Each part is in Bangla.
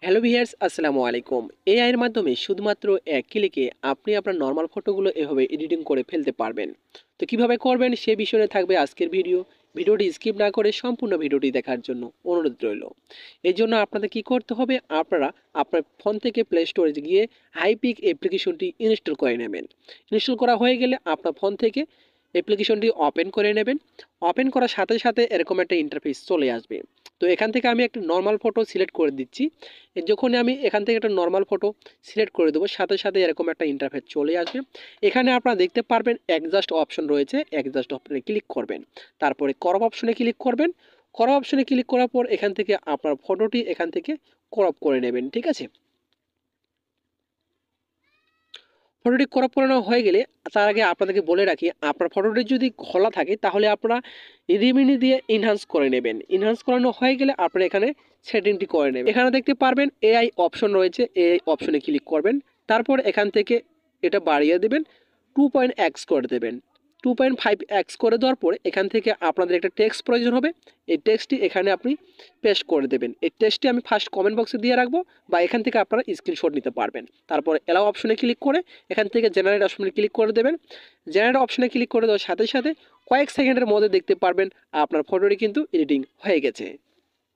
হ্যালো ভিউয়ার্স, আসসালামু আলাইকুম। এআই এর মাধ্যমে শুধুমাত্র এক ক্লিকে আপনি আপনার নরমাল ফটোগুলো এভাবে এডিটিং করে ফেলতে পারবেন। তো কিভাবে করবেন সে বিষয়ে থাকবে আজকের ভিডিও। ভিডিওটি স্কিপ না করে সম্পূর্ণ ভিডিওটি দেখার জন্য অনুরোধ রইল। এই জন্য আপনাদের কি করতে হবে, আপনারা আপনার ফোন থেকে প্লে স্টোরে গিয়ে হাইপিক অ্যাপ্লিকেশনটি ইনস্টল করে নেবেন। ইনস্টল করা হয়ে গেলে আপনার ফোন থেকে অ্যাপ্লিকেশনটি ওপেন করে নেবেন। ওপেন করার সাথে সাথে এরকম একটা ইন্টারফেস চলে আসবে। তো এখান থেকে আমি একটা নর্মাল ফটো সিলেক্ট করে দিচ্ছি। যখন আমি এখান থেকে একটা নর্মাল ফটো সিলেক্ট করে দেবো, সাথে সাথে এরকম একটা ইন্টারফেস চলে আসবে। এখানে আপনারা দেখতে পারবেন অ্যাডজাস্ট অপশন রয়েছে, অ্যাডজাস্ট অপশনে ক্লিক করবেন। তারপরে ক্রপ অপশনে ক্লিক করবেন। ক্রপ অপশনে ক্লিক করার পর এখান থেকে আপনার ফটোটি এখান থেকে ক্রপ করে নেবেন, ঠিক আছে। ফটোটি ক্রপ করানো হয়ে গেলে তার আগে আপনাদেরকে বলে রাখি, আপনার ফটোটি যদি খোলা থাকে তাহলে আপনারা রিমিনি দিয়ে ইনহ্যান্স করে নেবেন। ইনহ্যান্স করানো হয়ে গেলে আপনারা এখানে সেটিংটি করে নেবেন। এখানে দেখতে পারবেন এআই অপশন রয়েছে, এআই অপশনে ক্লিক করবেন। তারপর এখান থেকে এটা বাড়িয়ে দেবেন, 2.x করে দেবেন। 2.5x করে দেওয়ার পরে এখান থেকে আপনাদের একটা টেক্সট প্রয়োজন হবে। এই টেক্সটটি এখানে আপনি পেস্ট করে দেবেন। এই টেক্সটটি আমি ফার্স্ট কমেন্ট বক্সে দিয়ে রাখবো, বা এখান থেকে আপনারা স্ক্রিনশট নিতে পারবেন। তারপর অ্যালাউ অপশনে ক্লিক করে এখান থেকে জেনারেট অপশনে ক্লিক করে দেবেন। জেনারেট অপশনে ক্লিক করে দেওয়ার সাথে সাথে কয়েক সেকেন্ডের মধ্যে দেখতে পারবেন আপনার ফটোটি কিন্তু এডিটিং হয়ে গেছে।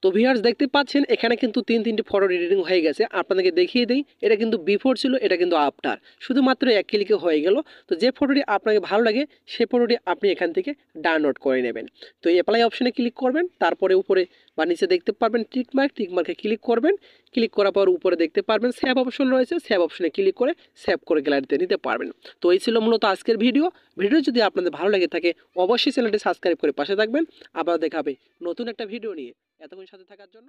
তো ভিউয়ার্স দেখতে পাচ্ছেন এখানে কিন্তু তিনটি ফটো এডিটিং হয়ে গেছে। আপনাদেরকে দেখিয়ে দিই, এটা কিন্তু বিফোর ছিল, এটা কিন্তু আফটার। শুধুমাত্র এক ক্লিকে হয়ে গেল। তো যে ফটোটি আপনাকে ভালো লাগে সেই ফটোটি আপনি এখান থেকে ডাউনলোড করে নেবেন। তো অ্যাপ্লাই অপশনে ক্লিক করবেন, তারপরে উপরে বা নিচে দেখতে পারবেন টিকমার্কে ক্লিক করবেন। ক্লিক করার পর উপরে দেখতে পারবেন সেভ অপশন রয়েছে, সেভ অপশনে ক্লিক করে সেভ করে গ্যালারিতে নিতে পারবেন। তো এই ছিল মূলত আজকের ভিডিও। ভিডিও যদি আপনাদের ভালো লেগে থাকে অবশ্যই চ্যানেলটি সাবস্ক্রাইব করে পাশে থাকবেন। আবার দেখা হবে নতুন একটা ভিডিও নিয়ে। এতক্ষণ সাথে থাকার জন্য